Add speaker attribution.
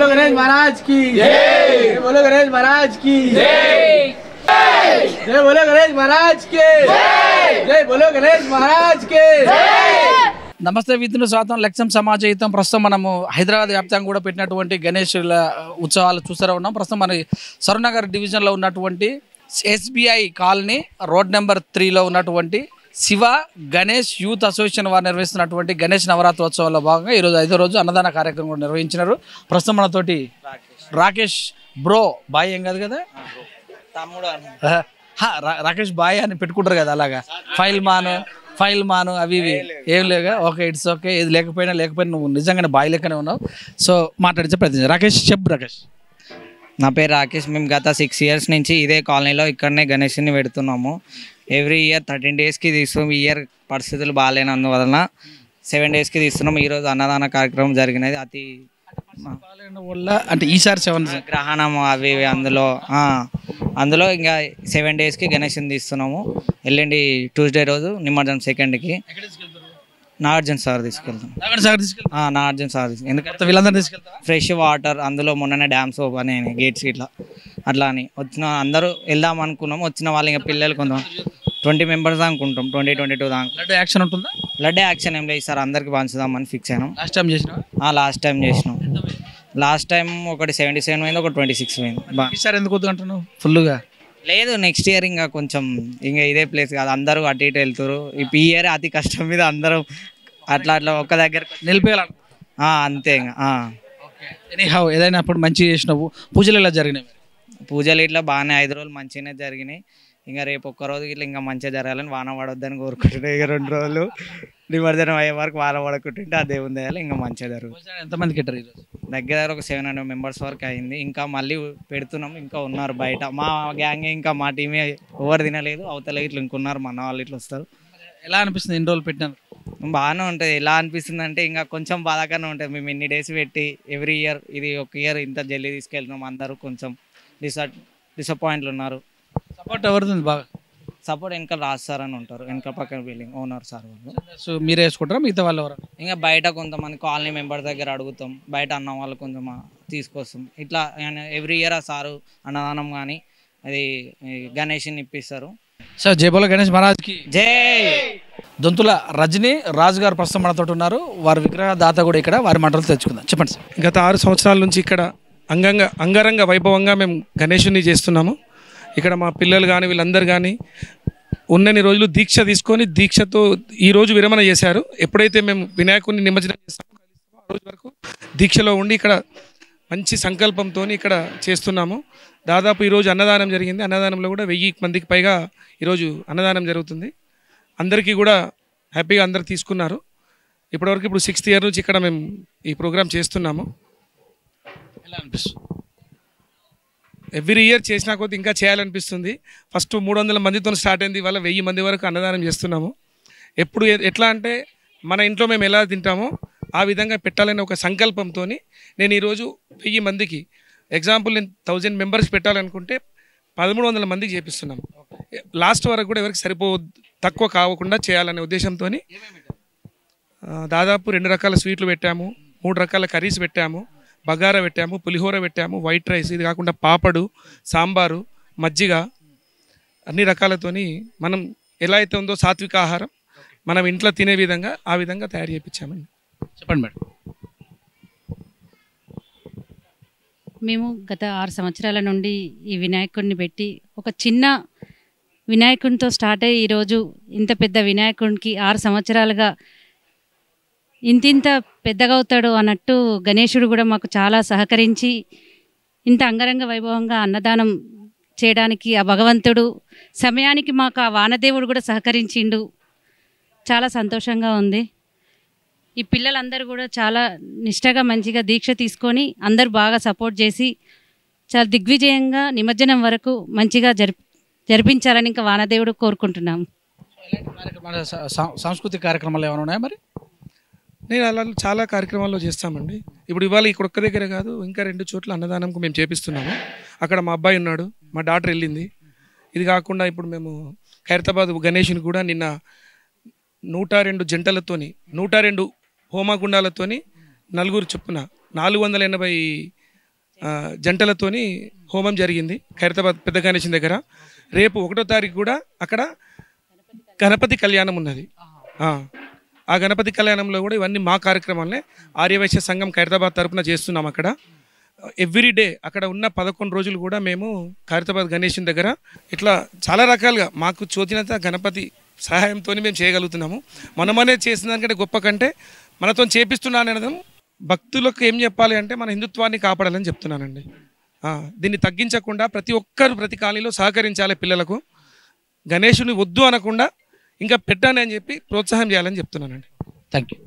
Speaker 1: गणेश महाराज की जय बोलो गणेश महाराज की जय जय बोलो गणेश महाराज के जय बोलो गणेश महाराज के నమస్తే విద్యుత్ స్వాతం లక్ష్యం సమాజహితం ప్రస్తుతం మనము హైదరాబాద్ వ్యాప్తంగా కూడా పెట్టినటువంటి గణేశుల ఉత్సవాలు చూస్తూ ఉన్నాం. ప్రస్తుతం మన సరూనగర్ డివిజన్లో ఉన్నటువంటి SBI కాలనీ రోడ్ నెంబర్ 3లో ఉన్నటువంటి శివ గణేష్ యూత్ అసోసియేషన్ వారు నిర్వహిస్తున్నటువంటి గణేష్ నవరాత్రోత్సవాల్లో భాగంగా ఈరోజు 5వ రోజు అన్నదాన కార్యక్రమం కూడా నిర్వహించినారు. ప్రస్తుతం మనతోటి రాకేష్ బ్రో బాయ్ ఏం కాదు కదా, రాకేష్ బాయ్ అని పెట్టుకుంటారు కదా, అలాగా ఫైల్ మాను అవి ఇవి ఏం లేగా. Okay, it's okay. ఇది లేకపోయినా నువ్వు నిజంగానే బాయ్ లెక్కనే ఉన్నావు. సో మాట్లాడించే ప్రయత్నం రాకేష్ రాకేష్.
Speaker 2: నా పేరు రాకేష్. మేము గత 6 years నుంచి ఇదే కాలనీలో ఇక్కడనే గణేష్ని పెడుతున్నాము. ఎవ్రీ ఇయర్ 13 daysకి తీస్తున్నాం. ఈ ఇయర్ పరిస్థితులు బాగాలేనందువలన 7 daysకి తీస్తున్నాం. ఈరోజు అన్నదాన కార్యక్రమం జరిగినది. అతి
Speaker 1: అంటే ఈసారి 7
Speaker 2: గ్రహణం అవి అందులో ఇంకా 7 daysకి గణేష్ని తీస్తున్నాము. ఎల్లుండి ట్యూస్డే రోజు నిమజ్జనం 2కి నాగార్జున సార్ తీసుకెళ్తాం. నాగార్జున సార్ ఎందుకంటే
Speaker 1: వీళ్ళందరూ తీసుకెళ్తాం.
Speaker 2: ఫ్రెష్ వాటర్, అందులో మొన్ననే డ్యామ్స్ ఓపెన్ అయినాయి గేట్స్ ఇట్లా అట్లా అని వచ్చిన అందరూ వెళ్దాం అనుకున్నాం. వచ్చిన వాళ్ళు ఇంకా పిల్లలు కొంత 20 members అనుకుంటాం, 20-22 దాకా.
Speaker 1: బ్లడ్ యాక్షన్ ఉంటుందా?
Speaker 2: బ్లడ్ యాక్షన్ ఏం లేదు సార్, అందరికి పంచుదామని ఫిక్స్ అయినాం.
Speaker 1: లాస్ట్ టైం చేసినాం.
Speaker 2: లాస్ట్ టైం ఒకటి 77 పోయింది, ఒకటి 26 పోయింది.
Speaker 1: ఈసారి ఎందుకు వద్దు అంటున్నావు? ఫుల్గా
Speaker 2: లేదు, నెక్స్ట్ ఇయర్ ఇంకా కొంచెం ఇంకా ఇదే ప్లేస్ కాదు, అందరూ అటు ఇటు వెళ్తారు. ఈ ఇయర్ అతి కష్టం మీద అందరూ అట్లా ఒక్క దగ్గర
Speaker 1: నిలిపేయాలి
Speaker 2: అంతే. ఇంకా
Speaker 1: ఎనీహౌ ఏదైనా అప్పుడు మంచిగా చేసినావు. పూజలు ఎలా జరిగినాయి?
Speaker 2: పూజలు ఇట్లా బాగానే 5 రోజులు మంచిగానే జరిగినాయి. ఇంకా రేపు ఒక్కరోజు ఇట్లా ఇంకా మంచిగా జరగాలని, వాన పడొద్దని కోరుకుంటున్నాయి. ఇక 2 రోజులు నిమజ్జనం అయ్యే వరకు వాన పడకుంటుంటే ఆ దేవుని దయాలు ఇంకా మంచిగా జరుగుతుంది.
Speaker 1: ఎంతమంది కట్టారు ఈరోజు?
Speaker 2: దగ్గర ఒక 700 members వరకు అయింది. ఇంకా మళ్ళీ పెడుతున్నాం, ఇంకా ఉన్నారు బయట. మా గ్యాంగే ఇంకా మా టీమే ఎవరు తినలేదు. అవతల ఇట్లా ఇంకున్నారు, మన వాళ్ళు ఇట్లా వస్తారు.
Speaker 1: ఎలా అనిపిస్తుంది ఇన్ని రోజులు పెట్టినారు?
Speaker 2: బాగానే ఉంటుంది. ఎలా అనిపిస్తుంది అంటే ఇంకా కొంచెం బాధాగానే ఉంటుంది. మేము ఇన్ని డేస్ పెట్టి ఎవ్రీ ఇయర్ ఇది ఒక ఇయర్ ఇంత జల్దీ తీసుకెళ్తున్నాం. అందరూ కొంచెం డిసప్పాయింట్లు ఉన్నారు.
Speaker 1: సపోర్ట్ ఎవరిది బాగా?
Speaker 2: సపోర్ట్ వెనక రాస్తారని ఉంటారు, వెనక పక్కన బిల్డింగ్ ఓనర్ సార్ వాళ్ళు.
Speaker 1: సో మీరే వేసుకుంటారా, మిగతా వాళ్ళు ఎవరు?
Speaker 2: ఇంకా బయట కొంతమంది కాలనీ మెంబర్ దగ్గర అడుగుతాం, బయట అన్న వాళ్ళు కొంచెం తీసుకొస్తాం. ఇట్లా ఎవ్రీ ఇయర్ ఆ సారు అన్నదానం కానీ అది గణేష్ని ఇప్పిస్తారు.
Speaker 1: సో జై బోలో గణేష్ మహారాజ్కి
Speaker 2: జై.
Speaker 1: దొంతుల రజనీ రాజు గారు ప్రస్తుతం మనతో ఉన్నారు. వారి విగ్రహ దాత కూడా ఇక్కడ, వారి మాటలు తెచ్చుకుందాం. చెప్పండి సార్.
Speaker 3: గత 6 సంవత్సరాల నుంచి ఇక్కడ అంగరంగ వైభవంగా మేము గణేషుని చేస్తున్నాము. ఇక్కడ మా పిల్లలు కానీ వీళ్ళందరూ కానీ ఉన్నన్ని రోజులు దీక్ష తీసుకొని దీక్షతో ఈరోజు విరమణ చేశారు. ఎప్పుడైతే మేము వినాయకుడిని నిమజ్జనం చేస్తామో ఆ రోజు వరకు దీక్షలో ఉండి ఇక్కడ మంచి సంకల్పంతో ఇక్కడ చేస్తున్నాము. దాదాపు ఈరోజు అన్నదానం జరిగింది. అన్నదానంలో కూడా 1000 మందికి పైగా ఈరోజు అన్నదానం జరుగుతుంది. అందరికీ కూడా హ్యాపీగా అందరు తీసుకున్నారు. ఇప్పటివరకు ఇప్పుడు 6th year నుంచి ఇక్కడ మేము ఈ ప్రోగ్రామ్ చేస్తున్నాము.
Speaker 1: ఎలా అనిపిస్తుంది?
Speaker 3: ఎవ్రీ ఇయర్ చేసినా కొద్ది ఇంకా చేయాలనిపిస్తుంది. ఫస్ట్ 300 మందితో స్టార్ట్ అయింది, ఇవాళ 1000 మంది వరకు అన్నదానం చేస్తున్నాము. ఎప్పుడు ఎట్లా అంటే మన ఇంట్లో మేము ఎలా తింటామో ఆ విధంగా పెట్టాలనే ఒక సంకల్పంతో నేను ఈరోజు 1000 మందికి ఎగ్జాంపుల్ నేను 1000 members పెట్టాలనుకుంటే 1300 మందికి చేపిస్తున్నాము. లాస్ట్ వరకు కూడా ఎవరికి తక్కువ కావకుండా చేయాలనే ఉద్దేశంతో దాదాపు 2 రకాల స్వీట్లు పెట్టాము, 3 రకాల కర్రీస్ పెట్టాము, బగారా పెట్టాము, పులిహోర పెట్టాము, వైట్ రైస్, ఇది కాకుండా పాపడు, సాంబారు, మజ్జిగ, అన్ని రకాలతోని మనం ఎలా అయితే ఉందో సాత్విక ఆహారం మనం ఇంట్లో తినే విధంగా ఆ విధంగా తయారు చేయించామండి.
Speaker 1: చెప్పండి మేడం.
Speaker 4: మేము గత 6 సంవత్సరాల నుండి ఈ వినాయకుడిని పెట్టి ఒక చిన్న వినాయకుడితో స్టార్ట్ అయ్యి ఈరోజు ఇంత పెద్ద వినాయకుడికి 6 సంవత్సరాలుగా ఇంత పెద్దగా అవుతాడు అన్నట్టు గణేశుడు కూడా మాకు చాలా సహకరించి ఇంత అంగరంగ వైభవంగా అన్నదానం చేయడానికి ఆ భగవంతుడు సమయానికి మాకు ఆ వానదేవుడు కూడా సహకరించిండు. చాలా సంతోషంగా ఉంది. ఈ పిల్లలందరూ కూడా చాలా నిష్టగా మంచిగా దీక్ష తీసుకొని అందరూ బాగా సపోర్ట్ చేసి చాలా దిగ్విజయంగా నిమజ్జనం వరకు మంచిగా జరిపించాలని ఇంకా వానదేవుడు కోరుకుంటున్నాము.
Speaker 1: సాంస్కృతిక కార్యక్రమాలు ఏమైనా ఉన్నాయా? మరి
Speaker 3: నేను అలా చాలా కార్యక్రమాల్లో చేస్తామండి. ఇప్పుడు ఇవాళ ఇక్కడ ఒక్క దగ్గర కాదు, ఇంకా 2 చోట్ల అన్నదానంకు మేము చేపిస్తున్నాము. అక్కడ మా అబ్బాయి ఉన్నాడు, మా డాటర్ వెళ్ళింది. ఇది కాకుండా ఇప్పుడు మేము ఖైరతాబాద్ గణేష్ని కూడా నిన్న 102 జంటలతోని 102 హోమగుండాలతోని 4 చొప్పున 480 జంటలతోని హోమం జరిగింది ఖైరతాబాద్ పెద్ద గణేశం దగ్గర. రేపు 1వ తారీఖు కూడా అక్కడ గణపతి కళ్యాణం ఉన్నది. ఆ గణపతి కళ్యాణంలో కూడా ఇవన్నీ మా కార్యక్రమాలనే ఆర్యవైశ్య సంఘం ఖైరతాబాద్ తరపున చేస్తున్నాం. అక్కడ ఎవ్రీ డే అక్కడ ఉన్న 11 రోజులు కూడా మేము ఖైరతాబాద్ గణేశం దగ్గర ఇట్లా చాలా రకాలుగా మాకు చోతినంత గణపతి సహాయంతో మేము చేయగలుగుతున్నాము. మనమనే చేసిన దానికంటే గొప్ప కంటే మనతో చేపిస్తున్నా అనడం భక్తులకు ఏం చెప్పాలి అంటే మన హిందుత్వాన్ని కాపాడాలని చెప్తున్నానండి. దీన్ని తగ్గించకుండా ప్రతి ఒక్కరు ప్రతి కాలనీలో సహకరించాలి. పిల్లలకు గణేశుని వద్దు అనకుండా ఇంకా పెట్టాలి అని చెప్పి ప్రోత్సాహం చేయాలని చెప్తున్నానండి.
Speaker 1: Thank you.